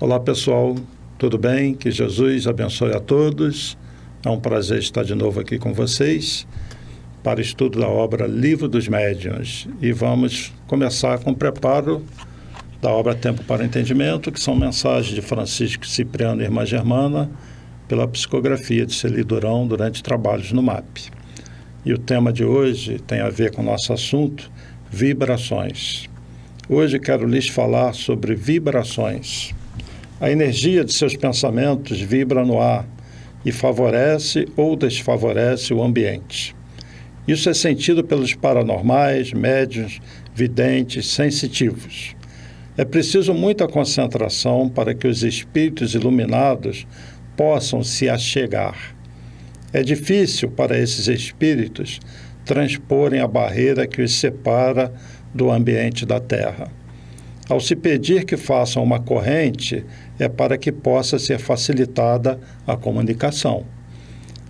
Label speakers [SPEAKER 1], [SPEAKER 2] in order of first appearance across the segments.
[SPEAKER 1] Olá pessoal, tudo bem? Que Jesus abençoe a todos. É um prazer estar de novo aqui com vocês para o estudo da obra Livro dos Médiuns. E vamos começar com o preparo da obra Tempo para o Entendimento, que são mensagens de Francisco Cipriano e Irmã Germana, pela psicografia de Celi Durão durante trabalhos no MAP. E o tema de hoje tem a ver com o nosso assunto, vibrações. Hoje quero lhes falar sobre vibrações. A energia de seus pensamentos vibra no ar e favorece ou desfavorece o ambiente. Isso é sentido pelos paranormais, médiuns, videntes, sensitivos. É preciso muita concentração para que os espíritos iluminados possam se achegar. É difícil para esses espíritos transporem a barreira que os separa do ambiente da Terra. Ao se pedir que façam uma corrente, é para que possa ser facilitada a comunicação.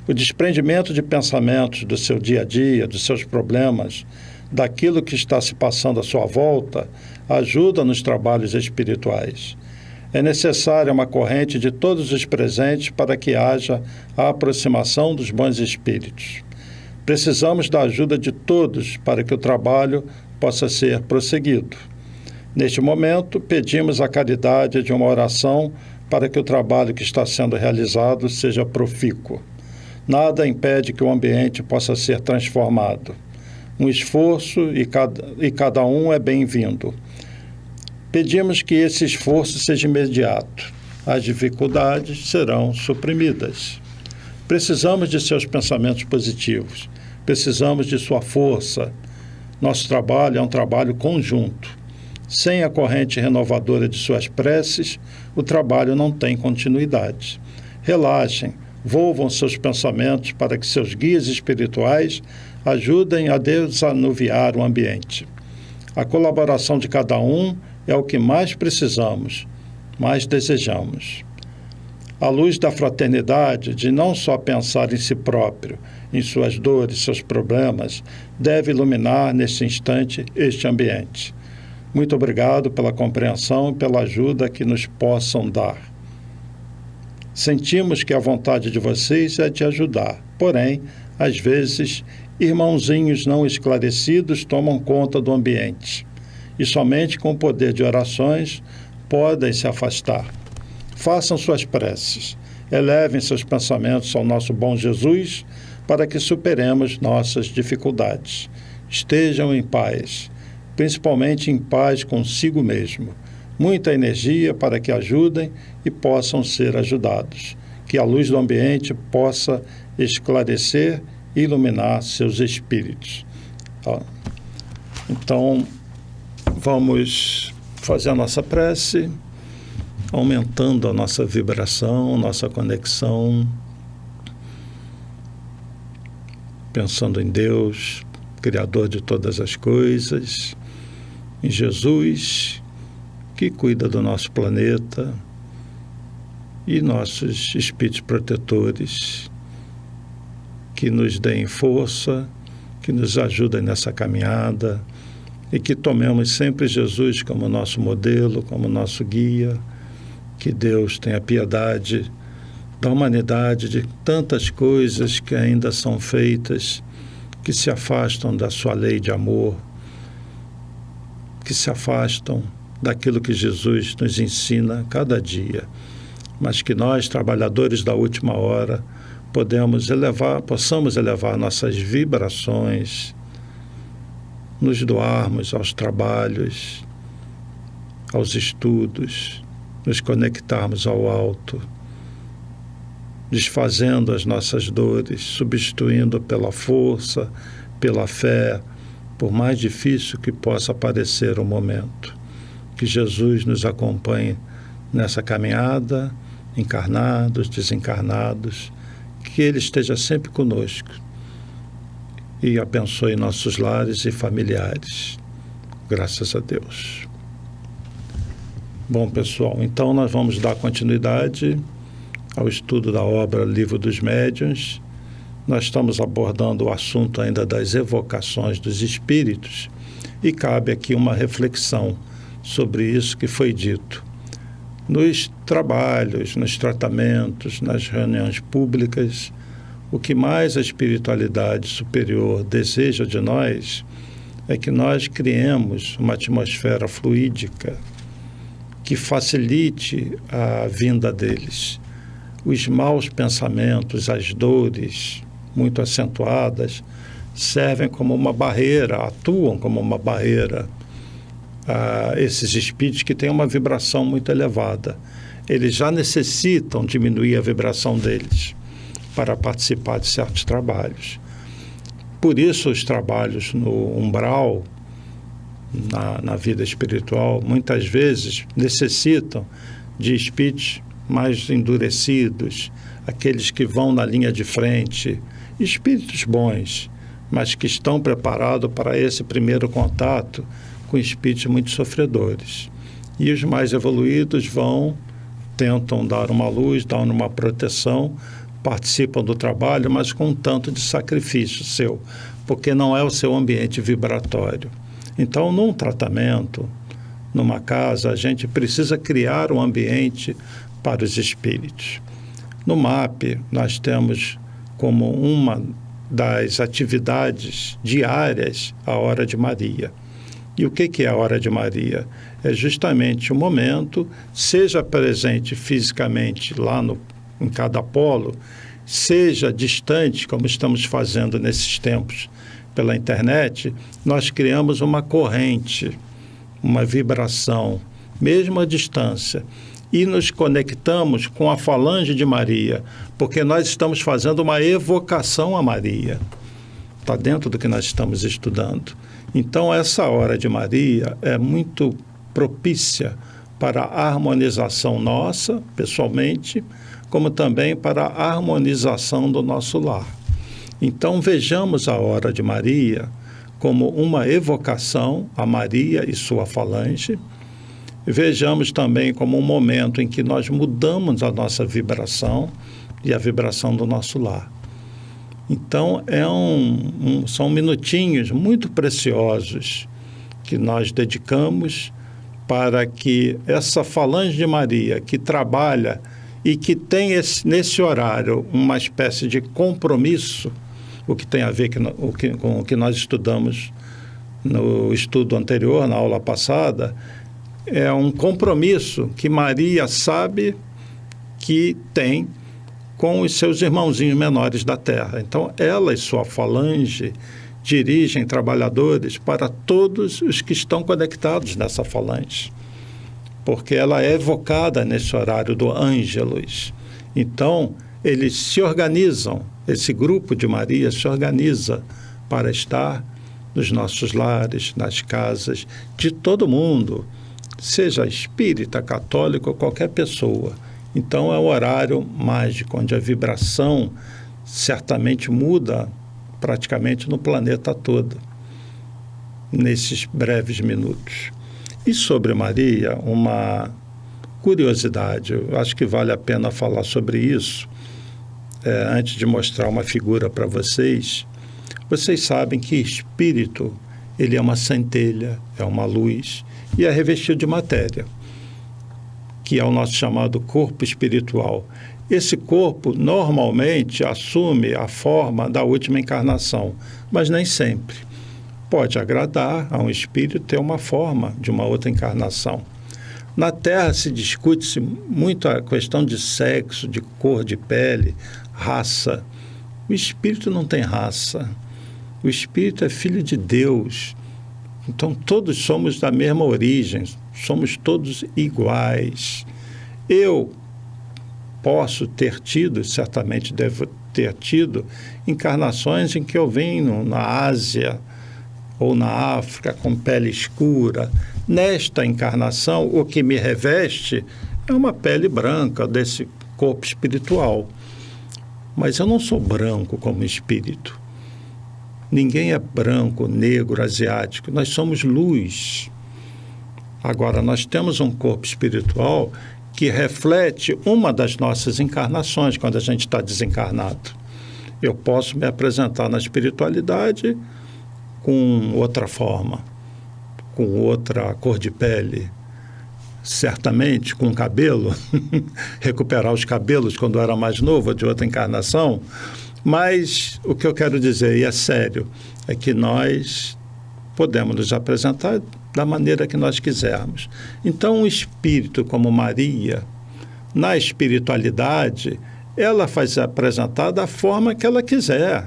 [SPEAKER 1] O desprendimento de pensamentos do seu dia a dia, dos seus problemas, daquilo que está se passando à sua volta, ajuda nos trabalhos espirituais. É necessária uma corrente de todos os presentes para que haja a aproximação dos bons espíritos. Precisamos da ajuda de todos para que o trabalho possa ser prosseguido. Neste momento, pedimos a caridade de uma oração para que o trabalho que está sendo realizado seja profícuo. Nada impede que o ambiente possa ser transformado. Um esforço e cada um é bem-vindo. Pedimos que esse esforço seja imediato. As dificuldades serão suprimidas. Precisamos de seus pensamentos positivos. Precisamos de sua força. Nosso trabalho é um trabalho conjunto. Sem a corrente renovadora de suas preces, o trabalho não tem continuidade. Relaxem, volvam seus pensamentos para que seus guias espirituais ajudem a desanuviar o ambiente. A colaboração de cada um é o que mais precisamos, mais desejamos. A luz da fraternidade, de não só pensar em si próprio, em suas dores, seus problemas, deve iluminar neste instante este ambiente. Muito obrigado pela compreensão e pela ajuda que nos possam dar. Sentimos que a vontade de vocês é de ajudar, porém, às vezes, irmãozinhos não esclarecidos tomam conta do ambiente e somente com o poder de orações podem se afastar. Façam suas preces, elevem seus pensamentos ao nosso bom Jesus para que superemos nossas dificuldades. Estejam em paz, principalmente em paz consigo mesmo. Muita energia para que ajudem e possam ser ajudados. Que a luz do ambiente possa esclarecer e iluminar seus espíritos. Então, vamos fazer a nossa prece, aumentando a nossa vibração, nossa conexão, pensando em Deus, Criador de todas as coisas, em Jesus, que cuida do nosso planeta, e nossos espíritos protetores, que nos deem força, que nos ajudem nessa caminhada, e que tomemos sempre Jesus como nosso modelo, como nosso guia. Que Deus tenha piedade da humanidade, de tantas coisas que ainda são feitas, que se afastam da sua lei de amor, que se afastam daquilo que Jesus nos ensina cada dia, mas que nós, trabalhadores da última hora, possamos elevar nossas vibrações, nos doarmos aos trabalhos, aos estudos, nos conectarmos ao alto, desfazendo as nossas dores, substituindo pela força, pela fé, por mais difícil que possa parecer o momento. Que Jesus nos acompanhe nessa caminhada, encarnados, desencarnados, que Ele esteja sempre conosco e abençoe nossos lares e familiares. Graças a Deus. Bom, pessoal, então nós vamos dar continuidade ao estudo da obra Livro dos Médiuns. Nós estamos abordando o assunto ainda das evocações dos espíritos e cabe aqui uma reflexão sobre isso que foi dito. Nos trabalhos, nos tratamentos, nas reuniões públicas, o que mais a espiritualidade superior deseja de nós é que nós criemos uma atmosfera fluídica que facilite a vinda deles. Os maus pensamentos, as dores muito acentuadas, servem como uma barreira, atuam como uma barreira a esses espíritos que têm uma vibração muito elevada. Eles já necessitam diminuir a vibração deles para participar de certos trabalhos. Por isso, os trabalhos no umbral, na vida espiritual, muitas vezes necessitam de espíritos mais endurecidos, aqueles que vão na linha de frente, espíritos bons, mas que estão preparados para esse primeiro contato com espíritos muito sofredores. E os mais evoluídos tentam dar uma luz, dar uma proteção, participam do trabalho, mas com um tanto de sacrifício seu, porque não é o seu ambiente vibratório. Então, num tratamento, numa casa, a gente precisa criar um ambiente para os espíritos. No MAP, nós temos como uma das atividades diárias a Hora de Maria. E o que é a Hora de Maria? É justamente o momento, seja presente fisicamente lá em cada polo, seja distante, como estamos fazendo nesses tempos pela internet, nós criamos uma corrente, uma vibração, mesmo à distância, e nos conectamos com a falange de Maria, porque nós estamos fazendo uma evocação a Maria. Está dentro do que nós estamos estudando. Então, essa Hora de Maria é muito propícia para a harmonização nossa, pessoalmente, como também para a harmonização do nosso lar. Então, vejamos a Hora de Maria como uma evocação a Maria e sua falange. Vejamos também como um momento em que nós mudamos a nossa vibração e a vibração do nosso lar. Então, são minutinhos muito preciosos que nós dedicamos para que essa falange de Maria, que trabalha e que tem nesse horário uma espécie de compromisso, o que tem a ver com o que nós estudamos no estudo anterior, na aula passada, é um compromisso que Maria sabe que tem com os seus irmãozinhos menores da Terra. Então, ela e sua falange dirigem trabalhadores para todos os que estão conectados nessa falange, porque ela é evocada nesse horário do Ângelus. Então, eles se organizam, esse grupo de Maria se organiza para estar nos nossos lares, nas casas de todo mundo, seja espírita, católico ou qualquer pessoa. Então, é um horário mágico, onde a vibração certamente muda praticamente no planeta todo, nesses breves minutos. E sobre Maria, uma curiosidade, eu acho que vale a pena falar sobre isso, antes de mostrar uma figura para vocês. Vocês sabem que espírito, ele é uma centelha, é uma luz, e é revestido de matéria, que é o nosso chamado corpo espiritual. Esse corpo normalmente assume a forma da última encarnação, mas nem sempre. Pode agradar a um espírito ter uma forma de uma outra encarnação. Na Terra se discute-se muito a questão de sexo, de cor de pele, raça. O espírito não tem raça. O espírito é filho de Deus. Então, todos somos da mesma origem, somos todos iguais. Eu posso ter tido, certamente devo ter tido, encarnações em que eu venho na Ásia ou na África com pele escura. Nesta encarnação, o que me reveste é uma pele branca desse corpo espiritual. Mas eu não sou branco como espírito. Ninguém é branco, negro, asiático. Nós somos luz. Agora, nós temos um corpo espiritual que reflete uma das nossas encarnações quando a gente está desencarnado. Eu posso me apresentar na espiritualidade com outra forma, com outra cor de pele, certamente com cabelo, recuperar os cabelos quando era mais novo, de outra encarnação, mas o que eu quero dizer, e é sério, é que nós podemos nos apresentar da maneira que nós quisermos. Então, um espírito como Maria, na espiritualidade, ela vai se apresentar da forma que ela quiser,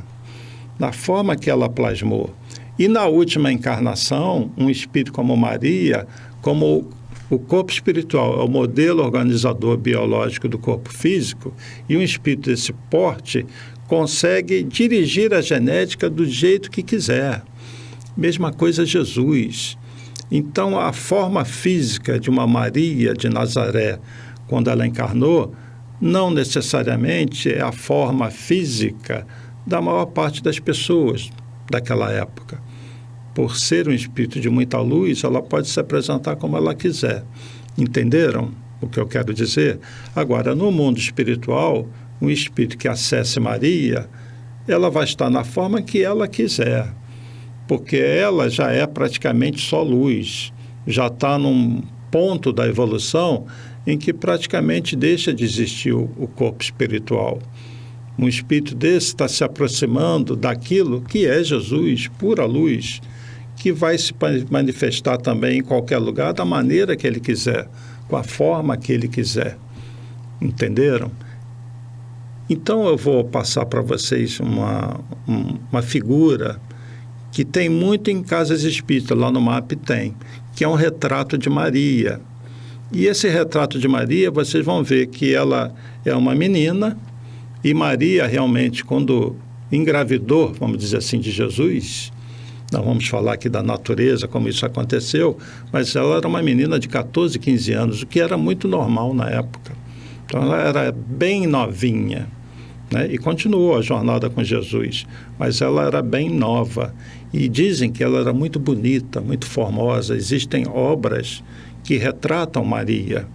[SPEAKER 1] da forma que ela plasmou. E na última encarnação, um espírito como Maria, como o corpo espiritual é o modelo organizador biológico do corpo físico, e um espírito desse porte consegue dirigir a genética do jeito que quiser. Mesma coisa Jesus. Então, a forma física de uma Maria de Nazaré, quando ela encarnou, não necessariamente é a forma física da maior parte das pessoas daquela época. Por ser um espírito de muita luz, ela pode se apresentar como ela quiser. Entenderam o que eu quero dizer? Agora, no mundo espiritual, um espírito que acesse Maria, ela vai estar na forma que ela quiser, porque ela já é praticamente só luz, já está num ponto da evolução em que praticamente deixa de existir o corpo espiritual. Um espírito desse está se aproximando daquilo que é Jesus, pura luz, que vai se manifestar também em qualquer lugar da maneira que ele quiser, com a forma que ele quiser. Entenderam? Então eu vou passar para vocês uma figura que tem muito em casas espíritas, lá no MAP tem, que é um retrato de Maria. E esse retrato de Maria, vocês vão ver que ela é uma menina, e Maria realmente, quando engravidou, vamos dizer assim, de Jesus, não vamos falar aqui da natureza, como isso aconteceu, mas ela era uma menina de 14, 15 anos, o que era muito normal na época. Então ela era bem novinha, né? E continuou a jornada com Jesus, mas ela era bem nova. E dizem que ela era muito bonita, muito formosa. Existem obras que retratam Maria.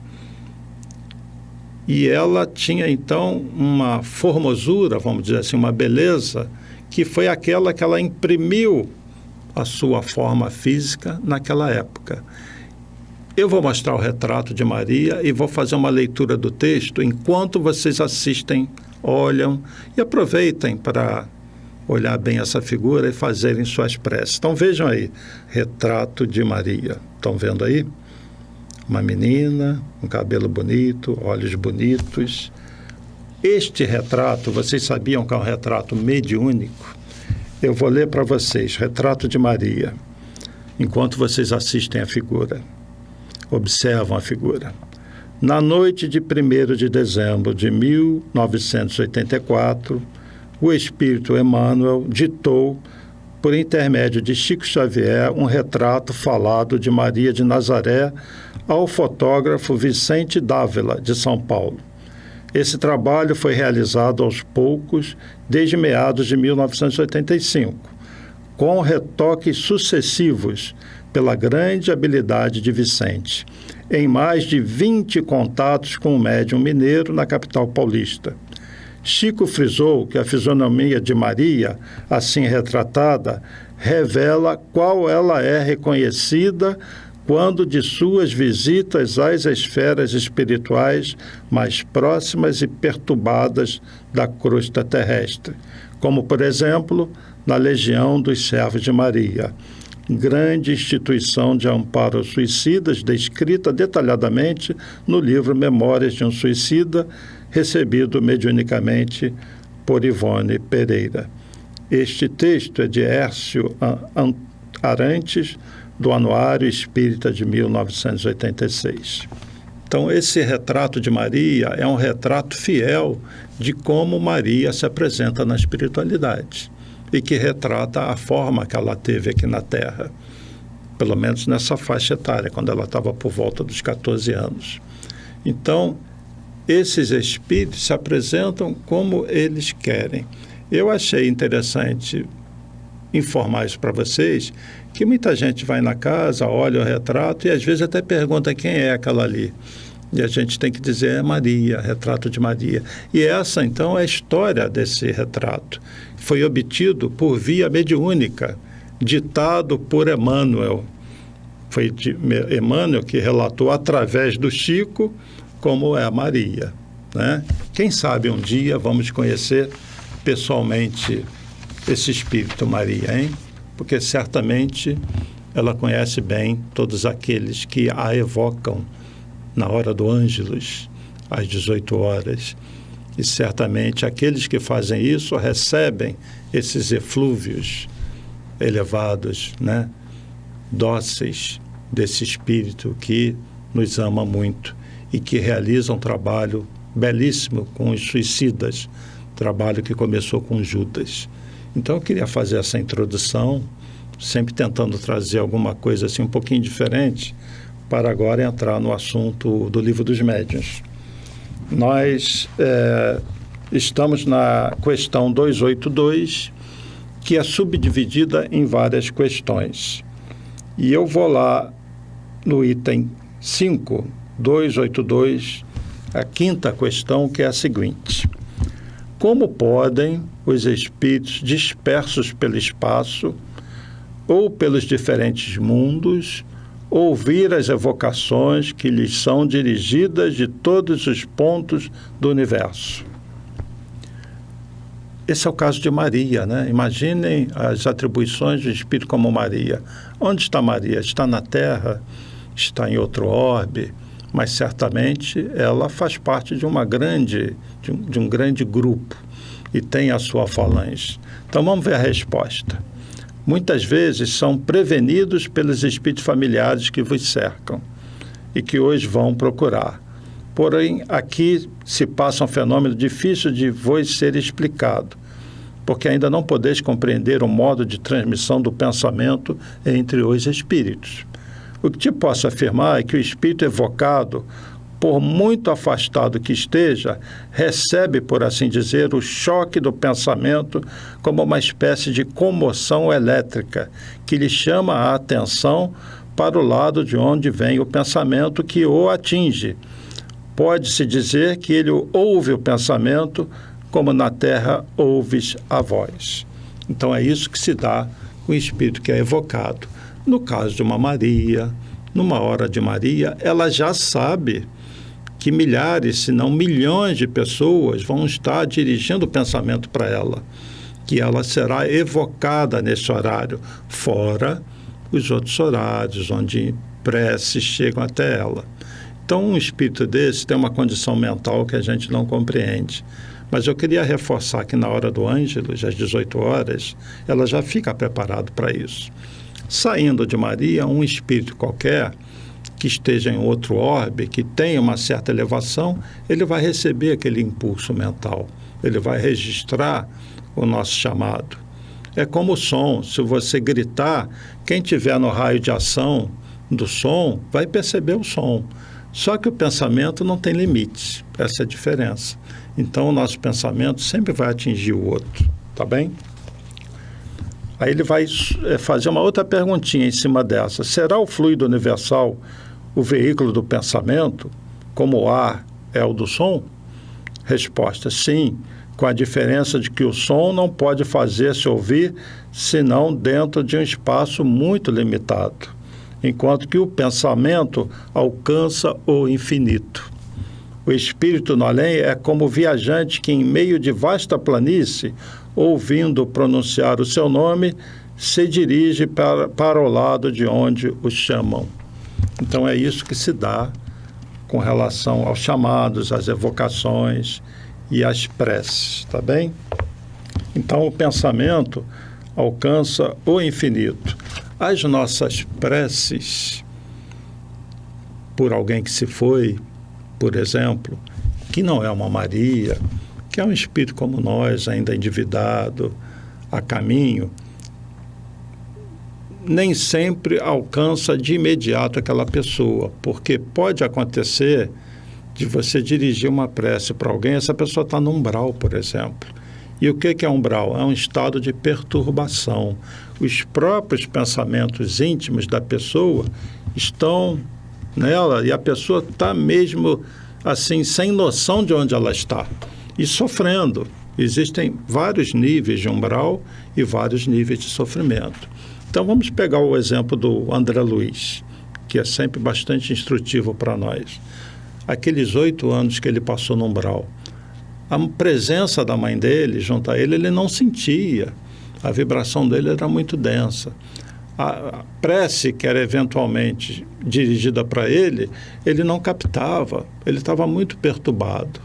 [SPEAKER 1] E ela tinha, então, uma formosura, vamos dizer assim, uma beleza, que foi aquela que ela imprimiu a sua forma física naquela época. Eu vou mostrar o retrato de Maria e vou fazer uma leitura do texto enquanto vocês assistem, olham e aproveitem para olhar bem essa figura e fazerem suas preces. Então vejam aí, retrato de Maria. Estão vendo aí? Uma menina, um cabelo bonito, olhos bonitos. Este retrato, vocês sabiam que é um retrato mediúnico? Eu vou ler para vocês, retrato de Maria, enquanto vocês assistem a figura, observam a figura. Na noite de 1º de dezembro de 1984, o Espírito Emmanuel ditou, por intermédio de Chico Xavier, um retrato falado de Maria de Nazaré ao fotógrafo Vicente Dávila, de São Paulo. Esse trabalho foi realizado aos poucos desde meados de 1985, com retoques sucessivos pela grande habilidade de Vicente, em mais de 20 contatos com o médium mineiro na capital paulista. Chico frisou que a fisionomia de Maria, assim retratada, revela qual ela é reconhecida quando de suas visitas às esferas espirituais mais próximas e perturbadas da crosta terrestre, como, por exemplo, na Legião dos Servos de Maria, grande instituição de amparo aos suicidas, descrita detalhadamente no livro Memórias de um Suicida, recebido mediunicamente por Ivone Pereira. Este texto é de Hércio Arantes, do Anuário Espírita de 1986. Então, esse retrato de Maria é um retrato fiel de como Maria se apresenta na espiritualidade e que retrata a forma que ela teve aqui na Terra, pelo menos nessa faixa etária, quando ela estava por volta dos 14 anos. Então, esses espíritos se apresentam como eles querem. Eu achei interessante informar isso para vocês, que muita gente vai na casa, olha o retrato e às vezes até pergunta quem é aquela ali. E a gente tem que dizer, é Maria, retrato de Maria. E essa, então, é a história desse retrato. Foi obtido por via mediúnica, ditado por Emmanuel, Foi de Emmanuel que relatou através do Chico como é a Maria, né? Quem sabe um dia vamos conhecer pessoalmente esse Espírito Maria, hein? Porque certamente ela conhece bem todos aqueles que a evocam na hora do Ângelus, às 18 horas. E certamente aqueles que fazem isso recebem esses eflúvios elevados, né? Dóceis desse Espírito que nos ama muito e que realiza um trabalho belíssimo com os suicidas, trabalho que começou com Judas. Então eu queria fazer essa introdução, sempre tentando trazer alguma coisa assim um pouquinho diferente, para agora entrar no assunto do Livro dos Médiuns. Nós estamos na questão 282, que é subdividida em várias questões. E eu vou lá no item 5, 282, a quinta questão, que é a seguinte: como podem os espíritos dispersos pelo espaço ou pelos diferentes mundos ouvir as evocações que lhes são dirigidas de todos os pontos do universo? Esse é o caso de Maria, né? Imaginem as atribuições do Espírito como Maria. Onde está Maria? Está na Terra? Está em outro orbe? Mas certamente ela faz parte de de um grande grupo e tem a sua falange. Então vamos ver a resposta. Muitas vezes são prevenidos pelos espíritos familiares que vos cercam e que hoje vão procurar. Porém, aqui se passa um fenômeno difícil de vos ser explicado, porque ainda não podeis compreender o modo de transmissão do pensamento entre os espíritos. O que te posso afirmar é que o espírito evocado, por muito afastado que esteja, recebe, por assim dizer, o choque do pensamento como uma espécie de comoção elétrica que lhe chama a atenção para o lado de onde vem o pensamento que o atinge. Pode-se dizer que ele ouve o pensamento como na terra ouves a voz. Então é isso que se dá com o espírito que é evocado. No caso de uma Maria, numa hora de Maria, ela já sabe que milhares, se não milhões de pessoas vão estar dirigindo o pensamento para ela, que ela será evocada nesse horário, fora os outros horários onde preces chegam até ela. Então, um espírito desse tem uma condição mental que a gente não compreende. Mas eu queria reforçar que na hora do Ângelus, às 18 horas, ela já fica preparada para isso. Saindo de Maria, um espírito qualquer que esteja em outro orbe, que tenha uma certa elevação, ele vai receber aquele impulso mental, ele vai registrar o nosso chamado. É como o som, se você gritar, quem estiver no raio de ação do som vai perceber o som. Só que o pensamento não tem limites, essa é a diferença. Então o nosso pensamento sempre vai atingir o outro, tá bem? Aí ele vai fazer uma outra perguntinha em cima dessa. Será o fluido universal o veículo do pensamento, como o ar é o do som? Resposta: sim, com a diferença de que o som não pode fazer-se ouvir senão dentro de um espaço muito limitado, enquanto que o pensamento alcança o infinito. O espírito no além é como o viajante que, em meio de vasta planície, ouvindo pronunciar o seu nome, se dirige para o lado de onde o chamam. Então é isso que se dá com relação aos chamados, às evocações e às preces, tá bem? Então o pensamento alcança o infinito. As nossas preces por alguém que se foi, por exemplo, que não é uma Maria, que é um espírito como nós, ainda endividado, a caminho, nem sempre alcança de imediato aquela pessoa, porque pode acontecer de você dirigir uma prece para alguém, essa pessoa está no umbral, por exemplo. E o que é umbral? É um estado de perturbação. Os próprios pensamentos íntimos da pessoa estão nela e a pessoa está mesmo assim, sem noção de onde ela está e sofrendo. Existem vários níveis de umbral e vários níveis de sofrimento. Então vamos pegar o exemplo do André Luiz. que é sempre bastante instrutivo para nós. Aqueles 8 anos que ele passou no umbral, a presença da mãe dele junto a ele não sentia. A vibração dele era muito densa. A prece que era eventualmente dirigida para ele não captava. Ele estava muito perturbado.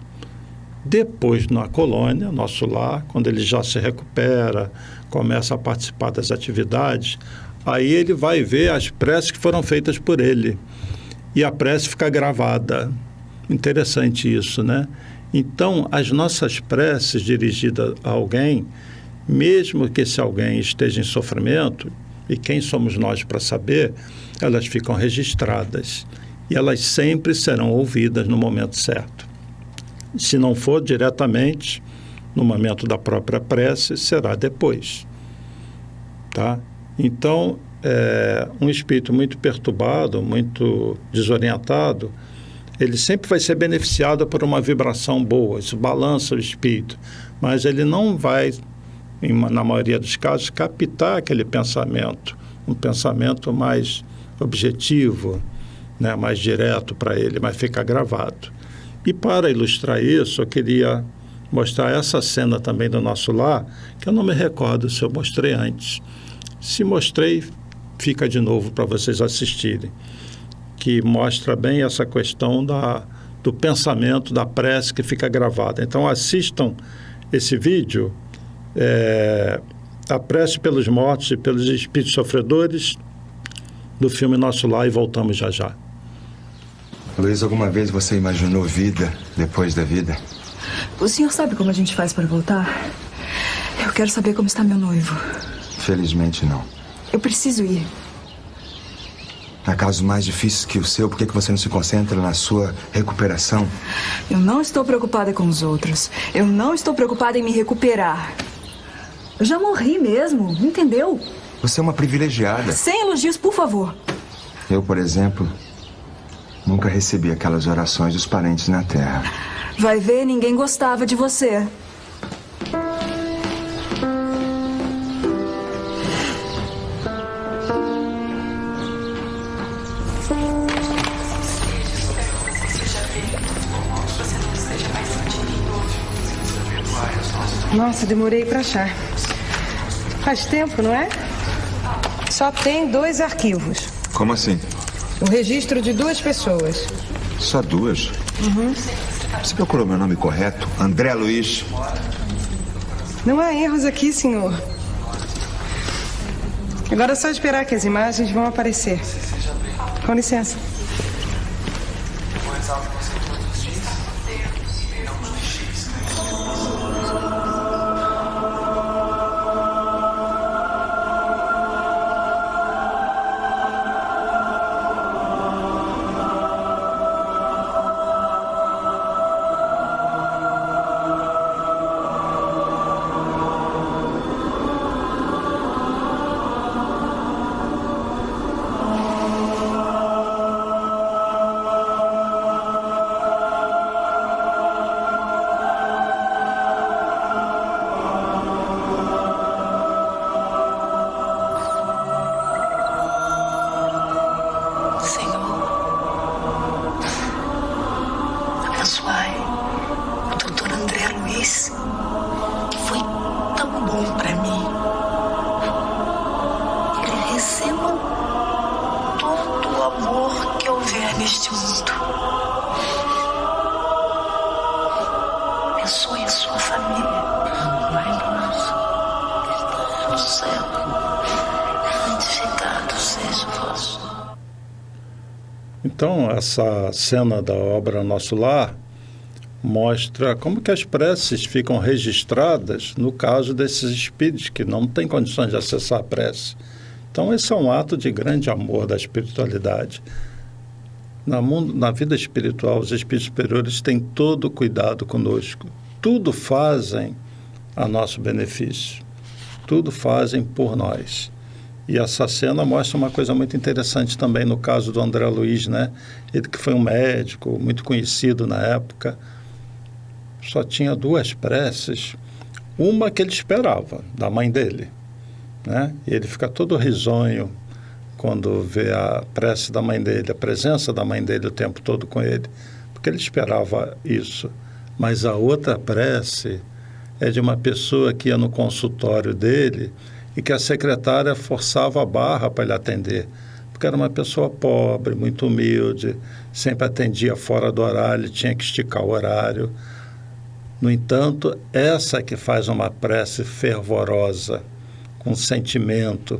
[SPEAKER 1] Depois, na colônia, nosso lar, quando ele já se recupera, começa a participar das atividades, aí ele vai ver as preces que foram feitas por ele. E a prece fica gravada. Interessante isso, né? Então, as nossas preces dirigidas a alguém, mesmo que esse alguém esteja em sofrimento, e quem somos nós para saber, elas ficam registradas. E elas sempre serão ouvidas no momento certo. Se não for diretamente, no momento da própria prece, será depois. Tá? Então, um espírito muito perturbado, muito desorientado, ele sempre vai ser beneficiado por uma vibração boa, isso balança o espírito, mas ele não vai, na maioria dos casos, captar aquele pensamento, um pensamento mais objetivo, né, mais direto para ele, mas fica gravado. E para ilustrar isso, eu queria mostrar essa cena também do nosso lar, que eu não me recordo se eu mostrei antes. Se mostrei, fica de novo para vocês assistirem, que mostra bem essa questão do pensamento, da prece que fica gravada. Então assistam esse vídeo, a prece pelos mortos e pelos espíritos sofredores, do filme Nosso Lar, e voltamos já já.
[SPEAKER 2] Luiz, alguma vez você imaginou vida depois da vida?
[SPEAKER 3] O senhor sabe como a gente faz para voltar? Eu quero saber como está meu noivo.
[SPEAKER 2] Felizmente não.
[SPEAKER 3] Eu preciso ir.
[SPEAKER 2] Há casos mais difíceis que o seu, por que você não se concentra na sua recuperação?
[SPEAKER 3] Eu não estou preocupada com os outros. Eu não estou preocupada em me recuperar. Eu já morri mesmo, entendeu?
[SPEAKER 2] Você é uma privilegiada.
[SPEAKER 3] Sem elogios, por favor.
[SPEAKER 2] Eu, por exemplo, nunca recebi aquelas orações dos parentes na terra.
[SPEAKER 3] Vai ver, ninguém gostava de você.
[SPEAKER 4] Nossa, demorei para achar. Faz tempo, não é? Só tem 2 arquivos.
[SPEAKER 2] Como assim?
[SPEAKER 4] O registro de 2 pessoas.
[SPEAKER 2] Só 2?
[SPEAKER 4] Uhum.
[SPEAKER 2] Você procurou meu nome correto? André Luiz.
[SPEAKER 4] Não há erros aqui, senhor. Agora é só esperar que as imagens vão aparecer. Com licença.
[SPEAKER 5] Abençoai o doutor André Luiz, que foi tão bom para mim. Ele receba todo o amor que houver neste mundo. Abençoe a sua família. Pai nosso, que estás no céu, santificado seja o vosso nome.
[SPEAKER 1] Então, essa cena da obra Nosso Lar mostra como que as preces ficam registradas no caso desses espíritos que não têm condições de acessar a prece. Então, esse é um ato de grande amor da espiritualidade. Na vida espiritual, os espíritos superiores têm todo o cuidado conosco. Tudo fazem a nosso benefício. Tudo fazem por nós. E essa cena mostra uma coisa muito interessante também no caso do André Luiz, né? Ele que foi um médico muito conhecido na época, só tinha 2 preces, uma que ele esperava, da mãe dele, né? E ele fica todo risonho quando vê a prece da mãe dele, a presença da mãe dele o tempo todo com ele, porque ele esperava isso. Mas a outra prece é de uma pessoa que ia no consultório dele e que a secretária forçava a barra para ele atender, porque era uma pessoa pobre, muito humilde, sempre atendia fora do horário, tinha que esticar o horário. No entanto, essa que faz uma prece fervorosa, com sentimento,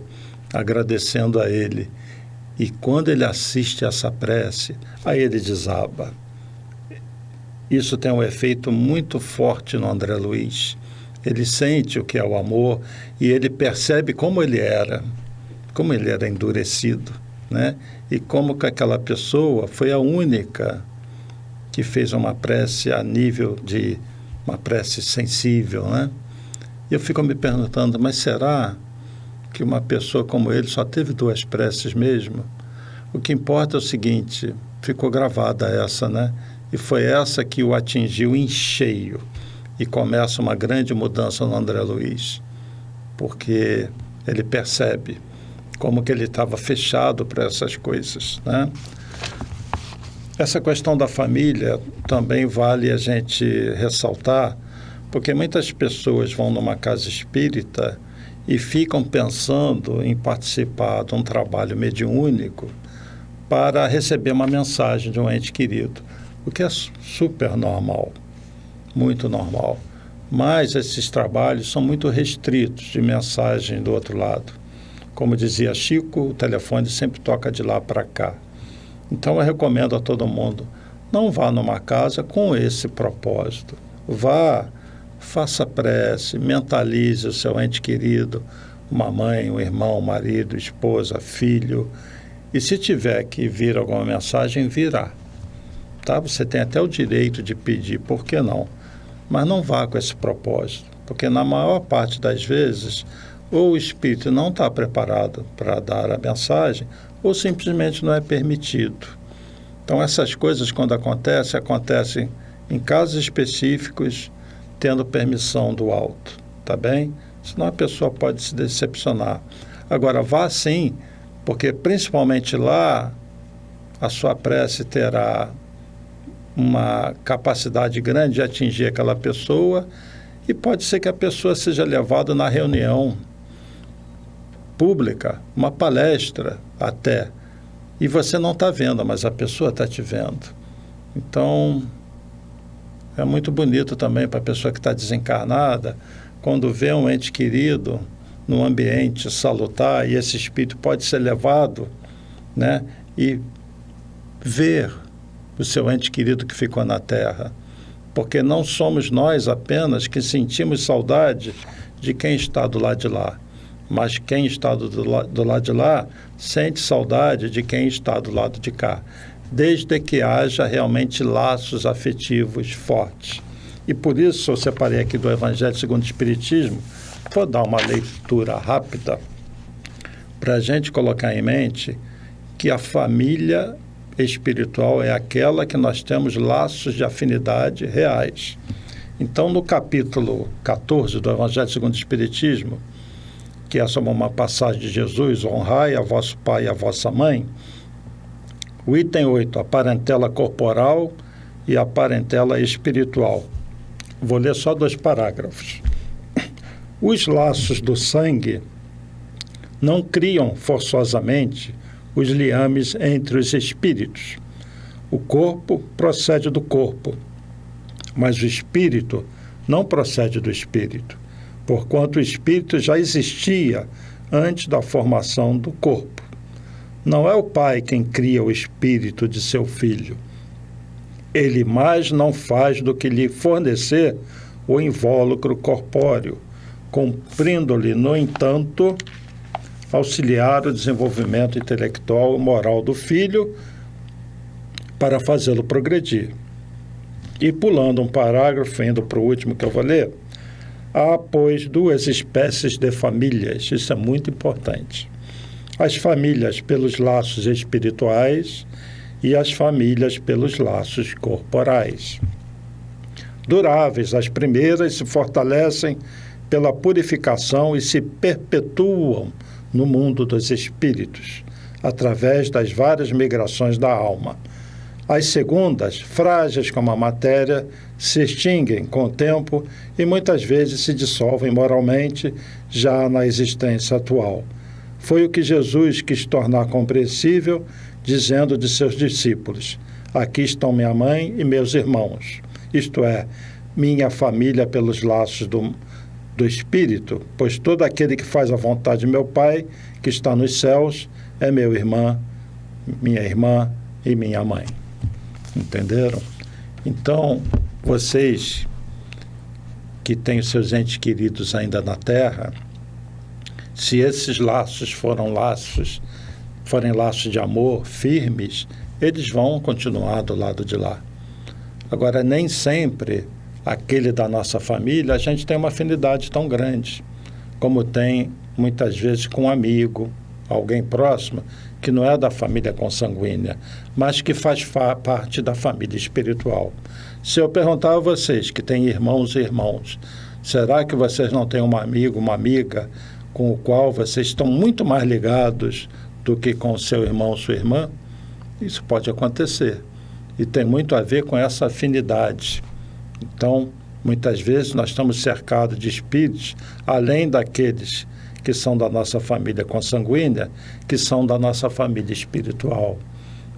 [SPEAKER 1] agradecendo a ele. E quando ele assiste essa prece, aí ele desaba. Isso tem um efeito muito forte no André Luiz. Ele sente o que é o amor e ele percebe como ele era endurecido, né? E como que aquela pessoa foi a única que fez uma prece a nível de uma prece sensível, né? E eu fico me perguntando, mas será que uma pessoa como ele só teve 2 preces mesmo? O que importa é o seguinte, ficou gravada essa, né? E foi essa que o atingiu em cheio. E começa uma grande mudança no André Luiz, porque ele percebe como que ele estava fechado para essas coisas, né? Essa questão da família também vale a gente ressaltar, porque muitas pessoas vão numa casa espírita e ficam pensando em participar de um trabalho mediúnico para receber uma mensagem de um ente querido, o que é super normal, muito normal. Mas esses trabalhos são muito restritos de mensagem do outro lado. Como dizia Chico, o telefone sempre toca de lá para cá. Então eu recomendo a todo mundo, não vá numa casa com esse propósito. Vá, faça prece, mentalize o seu ente querido, uma mãe, um irmão, um marido, esposa, filho. E se tiver que vir alguma mensagem, virá. Tá? Você tem até o direito de pedir, por que não? Mas não vá com esse propósito, porque na maior parte das vezes, ou o espírito não está preparado para dar a mensagem, ou simplesmente não é permitido. Então, essas coisas, quando acontecem em casos específicos, tendo permissão do alto, tá bem? Senão a pessoa pode se decepcionar. Agora, vá sim, porque principalmente lá, a sua prece terá uma capacidade grande de atingir aquela pessoa e pode ser que a pessoa seja levada na reunião pública, uma palestra até, e você não está vendo, mas a pessoa está te vendo. Então, é muito bonito também para a pessoa que está desencarnada, quando vê um ente querido num ambiente salutar, e esse espírito pode ser levado, né, e ver o seu ente querido que ficou na Terra. Porque não somos nós apenas que sentimos saudade de quem está do lado de lá, mas quem está do lado de lá sente saudade de quem está do lado de cá, desde que haja realmente laços afetivos fortes. E por isso eu separei aqui do Evangelho segundo o Espiritismo, vou dar uma leitura rápida para a gente colocar em mente que a família espiritual é aquela que nós temos laços de afinidade reais. Então, no capítulo 14 do Evangelho segundo o Espiritismo, que é sobre uma passagem de Jesus, honrai a vosso pai e a vossa mãe, o item 8, a parentela corporal e a parentela espiritual. Vou ler só 2 parágrafos. Os laços do sangue não criam forçosamente os liames entre os espíritos. O corpo procede do corpo, mas o espírito não procede do espírito, porquanto o espírito já existia antes da formação do corpo. Não é o pai quem cria o espírito de seu filho. Ele mais não faz do que lhe fornecer o invólucro corpóreo, cumprindo-lhe, no entanto, auxiliar o desenvolvimento intelectual e moral do filho para fazê-lo progredir. E pulando um parágrafo, indo para o último que eu vou ler, há, pois, 2 espécies de famílias, isso é muito importante. As famílias pelos laços espirituais e as famílias pelos laços corporais. Duráveis, as primeiras se fortalecem pela purificação e se perpetuam no mundo dos espíritos. através das várias migrações da alma. As segundas, frágeis como a matéria, se extinguem com o tempo e muitas vezes se dissolvem moralmente já na existência atual. Foi o que Jesus quis tornar compreensível, dizendo de seus discípulos: aqui estão minha mãe e meus irmãos, isto é, minha família pelos laços do Espírito, pois todo aquele que faz a vontade de meu Pai, que está nos céus, é meu irmão, minha irmã e minha mãe. Entenderam? Então, vocês que têm os seus entes queridos ainda na Terra, se esses laços forem laços de amor firmes, eles vão continuar do lado de lá. Agora, nem sempre aquele da nossa família, a gente tem uma afinidade tão grande, como tem muitas vezes com um amigo, alguém próximo, que não é da família consanguínea, mas que faz parte da família espiritual. Se eu perguntar a vocês que têm irmãos e irmãos, será que vocês não têm um amigo, uma amiga, com o qual vocês estão muito mais ligados do que com o seu irmão ou sua irmã? Isso pode acontecer. E tem muito a ver com essa afinidade. Então, muitas vezes nós estamos cercados de espíritos, além daqueles que são da nossa família consanguínea, que são da nossa família espiritual,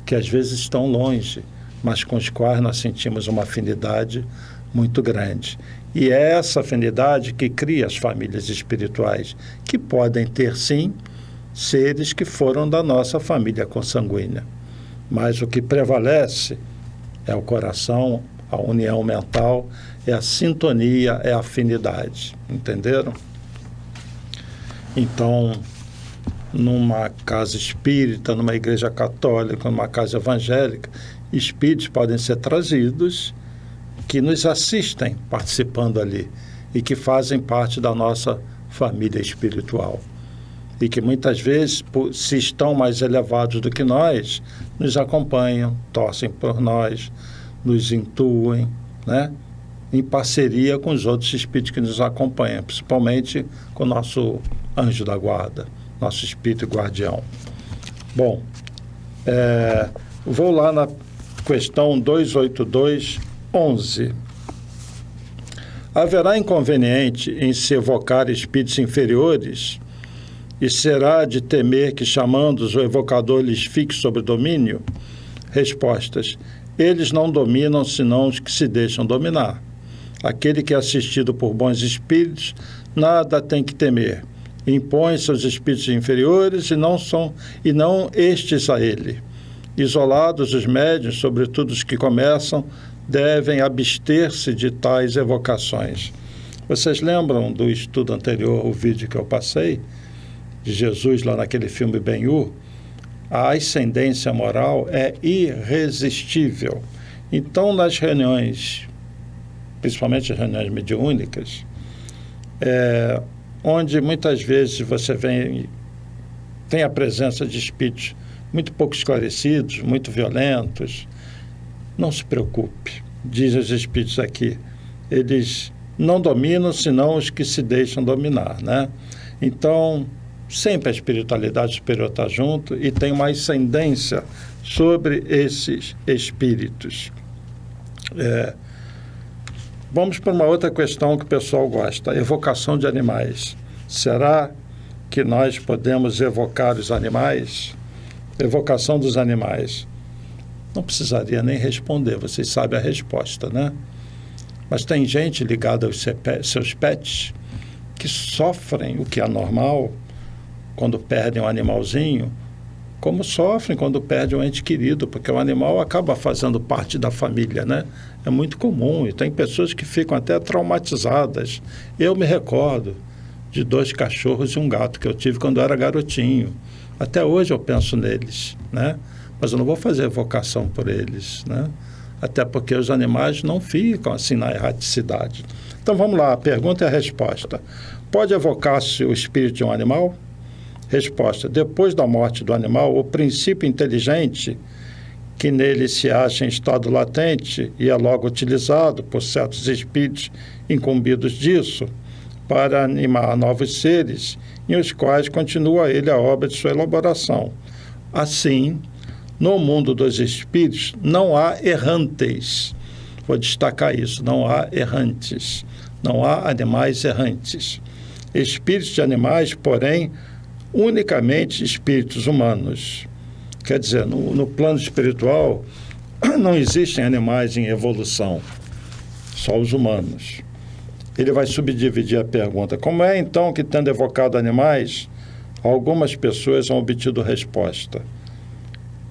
[SPEAKER 1] que às vezes estão longe, mas com os quais nós sentimos uma afinidade muito grande. E é essa afinidade que cria as famílias espirituais, que podem ter, sim, seres que foram da nossa família consanguínea. Mas o que prevalece é o coração, a união mental, é a sintonia, é a afinidade. Entenderam? Então, numa casa espírita, numa igreja católica, numa casa evangélica, espíritos podem ser trazidos que nos assistem participando ali e que fazem parte da nossa família espiritual. E que muitas vezes, se estão mais elevados do que nós, nos acompanham, torcem por nós, nos intuem, né? Em parceria com os outros espíritos que nos acompanham, principalmente com o nosso anjo da guarda, nosso espírito guardião. Bom, vou lá na questão 282-11. Haverá inconveniente em se evocar espíritos inferiores e será de temer que, chamando-os, o evocador lhes fique sob domínio? Respostas: eles não dominam senão os que se deixam dominar. Aquele que é assistido por bons espíritos nada tem que temer. Impõe seus espíritos inferiores e não estes a ele. Isolados, os médiuns, sobretudo os que começam, devem abster-se de tais evocações. Vocês lembram do estudo anterior, o vídeo que eu passei, de Jesus lá naquele filme Ben-Hur? A ascendência moral é irresistível. Então, nas reuniões, principalmente as reuniões mediúnicas, onde muitas vezes você tem a presença de espíritos muito pouco esclarecidos, muito violentos, não se preocupe, dizem os espíritos aqui, eles não dominam senão os que se deixam dominar, né? Então, sempre a espiritualidade superior está junto e tem uma ascendência sobre esses espíritos. Vamos para uma outra questão que o pessoal gosta, a evocação de animais. Será que nós podemos evocar os animais? Evocação dos animais. Não precisaria nem responder, vocês sabem a resposta, né? Mas tem gente ligada aos seus pets que sofrem, o que é normal, quando perdem um animalzinho, como sofrem quando perdem um ente querido, porque o animal acaba fazendo parte da família, né? É muito comum e tem pessoas que ficam até traumatizadas. Eu me recordo de 2 cachorros e um gato que eu tive quando eu era garotinho. Até hoje eu penso neles, né? Mas eu não vou fazer evocação por eles, né? Até porque os animais não ficam assim na erraticidade. Então vamos lá, a pergunta e a resposta. Pode evocar-se o espírito de um animal? Resposta: depois da morte do animal, o princípio inteligente que nele se acha em estado latente e é logo utilizado por certos espíritos incumbidos disso para animar novos seres, em os quais continua ele a obra de sua elaboração. Assim, no mundo dos espíritos não há errantes. Vou destacar isso, não há errantes, não há animais errantes. Espíritos de animais, porém, unicamente espíritos humanos. Quer dizer, no plano espiritual não existem animais em evolução, só os humanos. Ele vai subdividir a pergunta. Como é então que, tendo evocado animais, algumas pessoas han obtido resposta?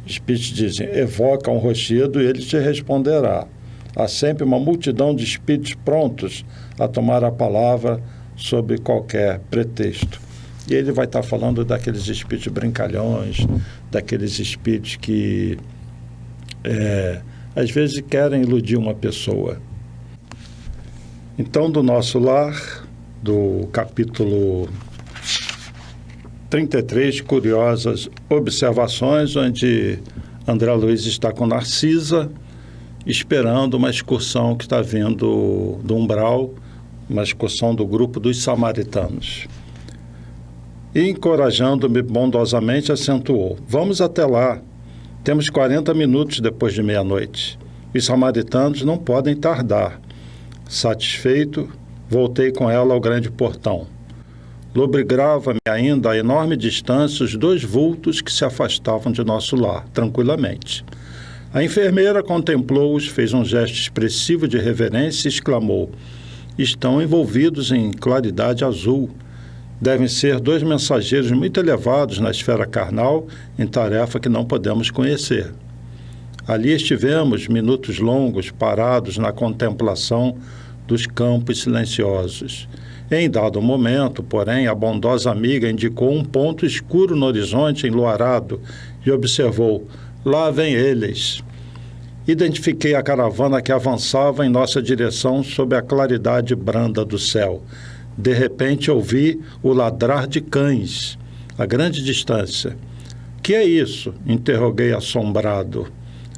[SPEAKER 1] Espíritos dizem, evoca um rochedo e ele te responderá. Há sempre uma multidão de espíritos prontos a tomar a palavra sobre qualquer pretexto. E ele vai estar falando daqueles espíritos brincalhões, daqueles espíritos que às vezes querem iludir uma pessoa. Então, do nosso lar, do capítulo 33, curiosas observações, onde André Luiz está com Narcisa, esperando uma excursão que está vindo do umbral, uma excursão do grupo dos samaritanos. E, encorajando-me bondosamente, acentuou, vamos até lá, temos 40 minutos depois de meia-noite. Os samaritanos não podem tardar. Satisfeito, voltei com ela ao grande portão. Lobrigava-me ainda a enorme distância os dois vultos que se afastavam de nosso lar, tranquilamente. A enfermeira contemplou-os, fez um gesto expressivo de reverência e exclamou, estão envolvidos em claridade azul. Devem ser dois mensageiros muito elevados na esfera carnal, em tarefa que não podemos conhecer. Ali estivemos, minutos longos, parados na contemplação dos campos silenciosos. Em dado momento, porém, a bondosa amiga indicou um ponto escuro no horizonte enluarado e observou, lá vêm eles. Identifiquei a caravana que avançava em nossa direção sob a claridade branda do céu. De repente ouvi o ladrar de cães, a grande distância. Que é isso? Interroguei assombrado.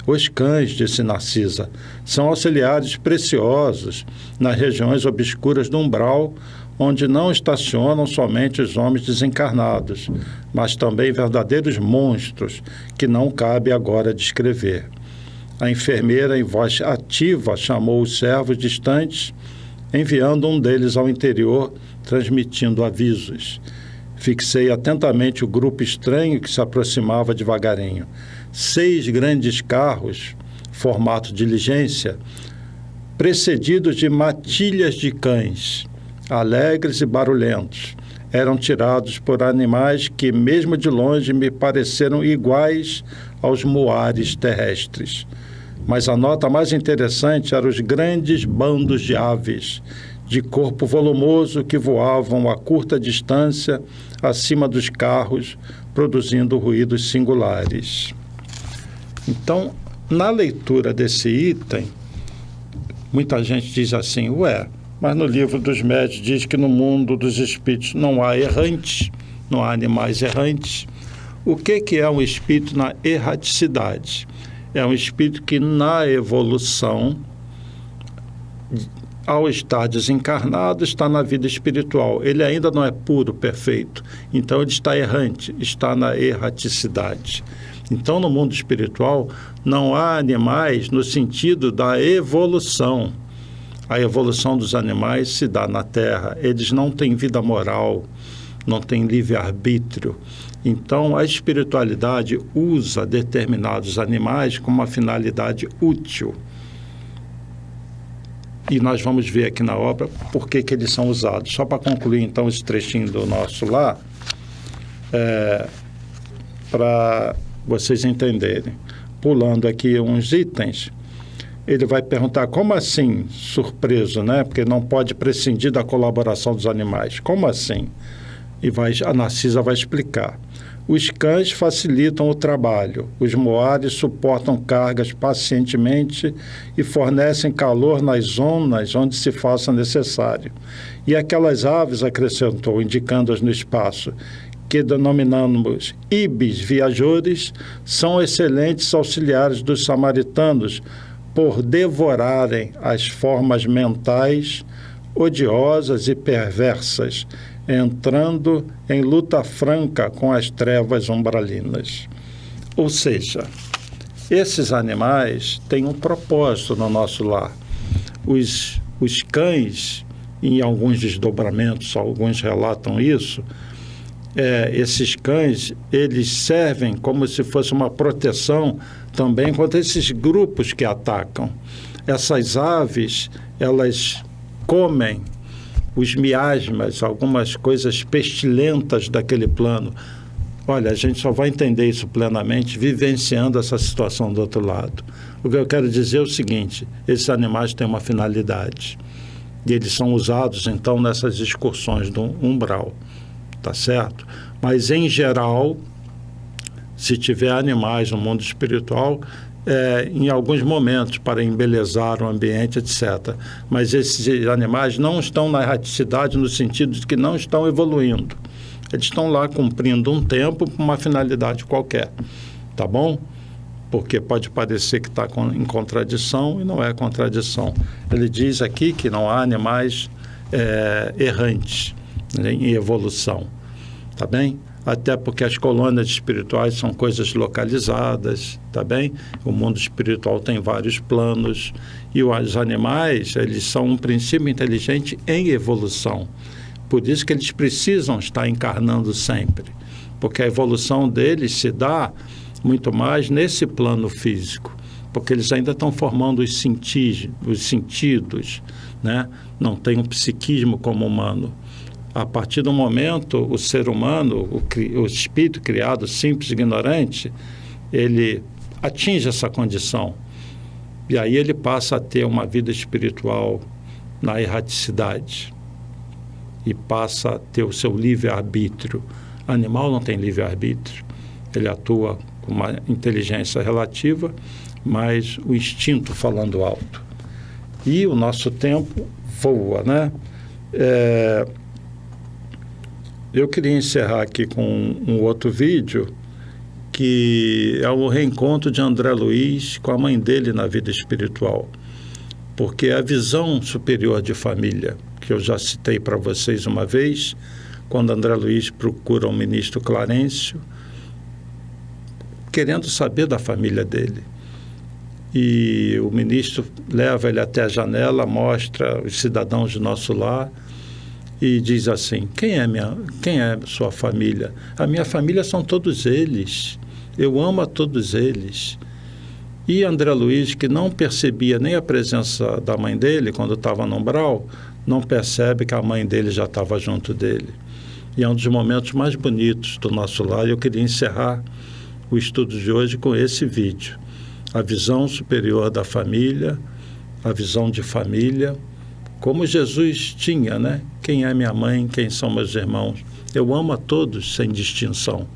[SPEAKER 1] Os cães, disse Narcisa, são auxiliares preciosos nas regiões obscuras do umbral, onde não estacionam somente os homens desencarnados, mas também verdadeiros monstros que não cabe agora descrever. A enfermeira, em voz ativa, chamou os servos distantes, enviando um deles ao interior, transmitindo avisos. Fixei atentamente o grupo estranho que se aproximava devagarinho. 6 grandes carros, formato diligência, precedidos de matilhas de cães, alegres e barulhentos, eram tirados por animais que, mesmo de longe, me pareceram iguais aos moares terrestres. Mas a nota mais interessante eram os grandes bandos de aves, de corpo volumoso, que voavam a curta distância acima dos carros, produzindo ruídos singulares. Então, na leitura desse item, muita gente diz assim, mas no livro dos médiuns diz que no mundo dos espíritos não há errantes, não há animais errantes. O que é um espírito na erraticidade? É um espírito que na evolução, ao estar desencarnado, está na vida espiritual. Ele ainda não é puro, perfeito. Então ele está errante, está na erraticidade. Então no mundo espiritual não há animais no sentido da evolução. A evolução dos animais se dá na Terra. Eles não têm vida moral, não têm livre-arbítrio. Então, a espiritualidade usa determinados animais com uma finalidade útil. E nós vamos ver aqui na obra por que eles são usados. Só para concluir, então, esse trechinho do nosso lar, para vocês entenderem. Pulando aqui uns itens, ele vai perguntar, como assim, surpreso, né? Porque não pode prescindir da colaboração dos animais. Como assim? E a Narcisa vai explicar. Os cães facilitam o trabalho, os moares suportam cargas pacientemente e fornecem calor nas zonas onde se faça necessário. E aquelas aves, acrescentou, indicando-as no espaço, que denominamos ibis viajores, são excelentes auxiliares dos samaritanos por devorarem as formas mentais odiosas e perversas, entrando em luta franca com as trevas umbralinas. Ou seja, esses animais têm um propósito no nosso lar. Os cães, em alguns desdobramentos, alguns relatam isso, esses cães, eles servem como se fosse uma proteção também contra esses grupos que atacam. Essas aves, elas comem os miasmas, algumas coisas pestilentas daquele plano. Olha, a gente só vai entender isso plenamente vivenciando essa situação do outro lado. O que eu quero dizer é o seguinte: esses animais têm uma finalidade e eles são usados, então, nessas excursões do umbral, tá certo? Mas, em geral, se tiver animais no mundo espiritual, em alguns momentos, para embelezar o ambiente, etc. Mas esses animais não estão na erraticidade no sentido de que não estão evoluindo. Eles estão lá cumprindo um tempo por uma finalidade qualquer, tá bom? Porque pode parecer que está em contradição e não é contradição. Ele diz aqui que não há animais errantes, né, em evolução, tá bem? Até porque as colônias espirituais são coisas localizadas, tá bem? O mundo espiritual tem vários planos e os animais, eles são um princípio inteligente em evolução. Por isso que eles precisam estar encarnando sempre, porque a evolução deles se dá muito mais nesse plano físico, porque eles ainda estão formando os sentidos, né? Não tem um psiquismo como humano. A partir do momento, o ser humano, o espírito criado, simples, ignorante, ele atinge essa condição. E aí ele passa a ter uma vida espiritual na erraticidade. E passa a ter o seu livre-arbítrio. O animal não tem livre-arbítrio. Ele atua com uma inteligência relativa, mas o instinto falando alto. E o nosso tempo voa, né? Eu queria encerrar aqui com um outro vídeo, que é o reencontro de André Luiz com a mãe dele na vida espiritual. Porque a visão superior de família, que eu já citei para vocês uma vez, quando André Luiz procura o ministro Clarencio, querendo saber da família dele. E o ministro leva ele até a janela, mostra os cidadãos de nosso lar, e diz assim: quem é sua família? A minha família são todos eles. Eu amo a todos eles. E André Luiz, que não percebia nem a presença da mãe dele quando estava no umbral, não percebe que a mãe dele já estava junto dele. E é um dos momentos mais bonitos do nosso lar. E eu queria encerrar o estudo de hoje com esse vídeo. A visão superior da família, a visão de família, como Jesus tinha, né? Quem é minha mãe, quem são meus irmãos? Eu amo a todos sem distinção,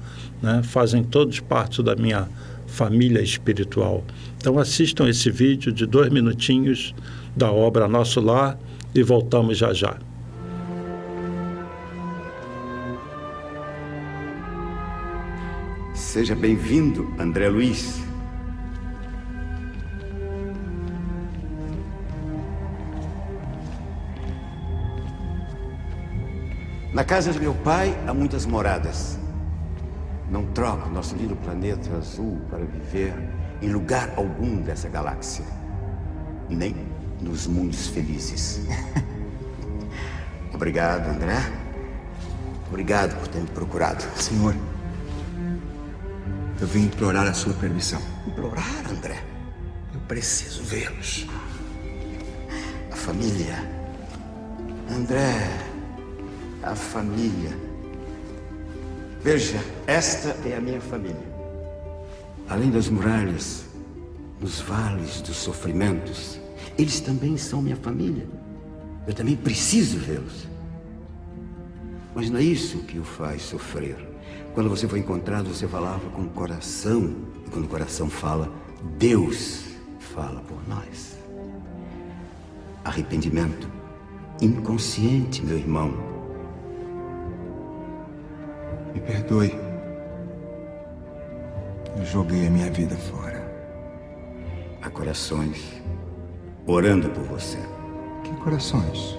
[SPEAKER 1] né? Fazem todos parte da minha família espiritual. Então assistam esse vídeo de 2 minutinhos da obra Nosso Lar e voltamos já já.
[SPEAKER 6] Seja bem-vindo, André Luiz. Na casa de meu pai há muitas moradas. Não troco nosso lindo planeta azul para viver em lugar algum dessa galáxia. Nem nos mundos felizes. Obrigado, André. Obrigado por ter me procurado.
[SPEAKER 2] Senhor, eu vim implorar a sua permissão.
[SPEAKER 6] Implorar, André? Eu preciso vê-los. A família. André, a família. Veja, esta é a minha família. Além das muralhas, nos vales dos sofrimentos, eles também são minha família. Eu também preciso vê-los. Mas não é isso que o faz sofrer. Quando você foi encontrado, você falava com o coração. E quando o coração fala, Deus fala por nós. Arrependimento inconsciente, meu irmão.
[SPEAKER 2] Me perdoe. Eu joguei a minha vida fora.
[SPEAKER 6] Há corações orando por você.
[SPEAKER 2] Que corações?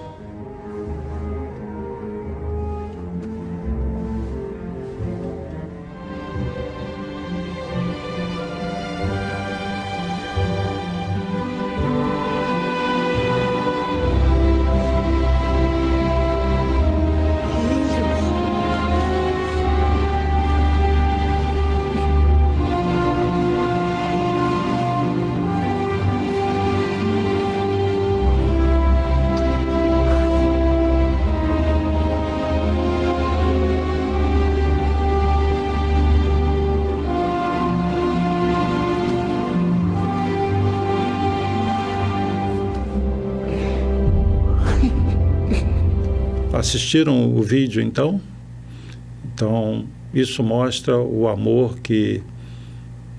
[SPEAKER 1] Assistiram o vídeo, então? Então, isso mostra o amor que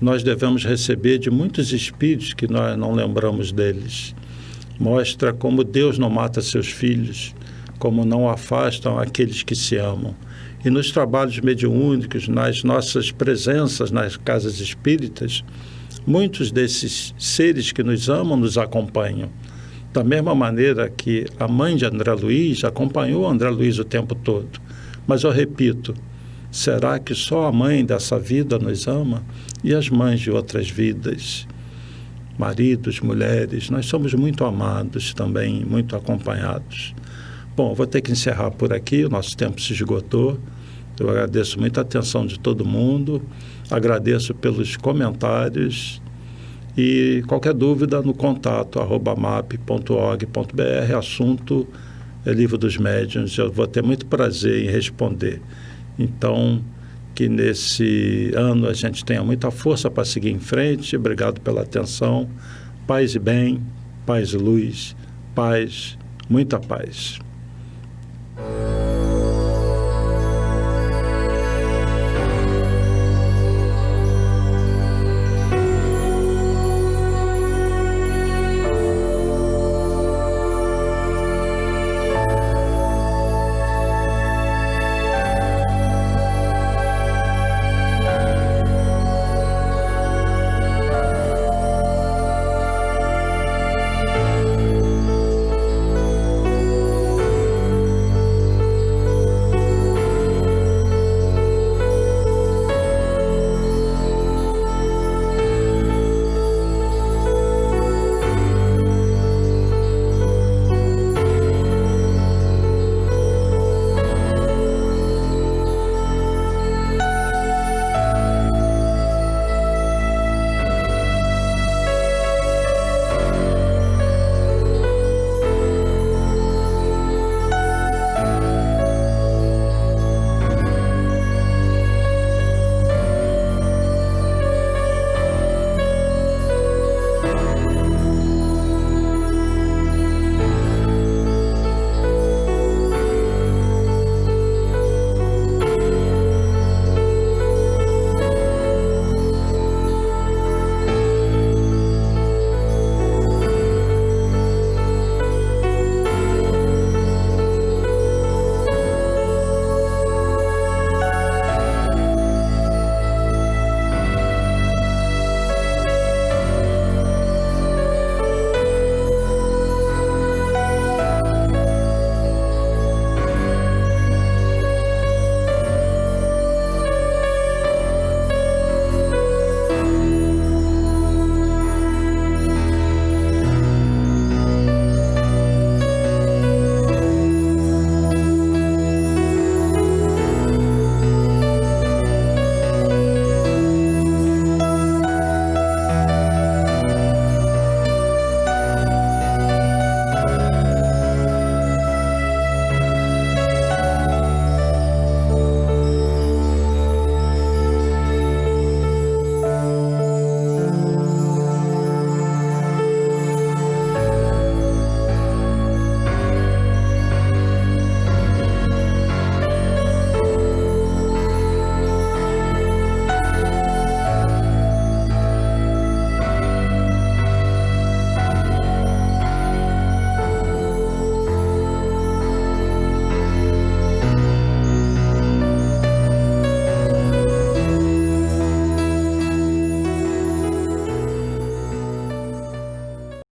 [SPEAKER 1] nós devemos receber de muitos espíritos que nós não lembramos deles. Mostra como Deus não mata seus filhos, como não afastam aqueles que se amam. E nos trabalhos mediúnicos, nas nossas presenças nas casas espíritas, muitos desses seres que nos amam nos acompanham. Da mesma maneira que a mãe de André Luiz acompanhou André Luiz o tempo todo. Mas eu repito, será que só a mãe dessa vida nos ama? E as mães de outras vidas? Maridos, mulheres, nós somos muito amados também, muito acompanhados. Bom, vou ter que encerrar por aqui, o nosso tempo se esgotou. Eu agradeço muito a atenção de todo mundo, agradeço pelos comentários e qualquer dúvida no contato @map.org.br, assunto é Livro dos Médiuns, eu vou ter muito prazer em responder. Então, que nesse ano a gente tenha muita força para seguir em frente. Obrigado pela atenção. Paz e bem, paz e luz, paz, muita paz.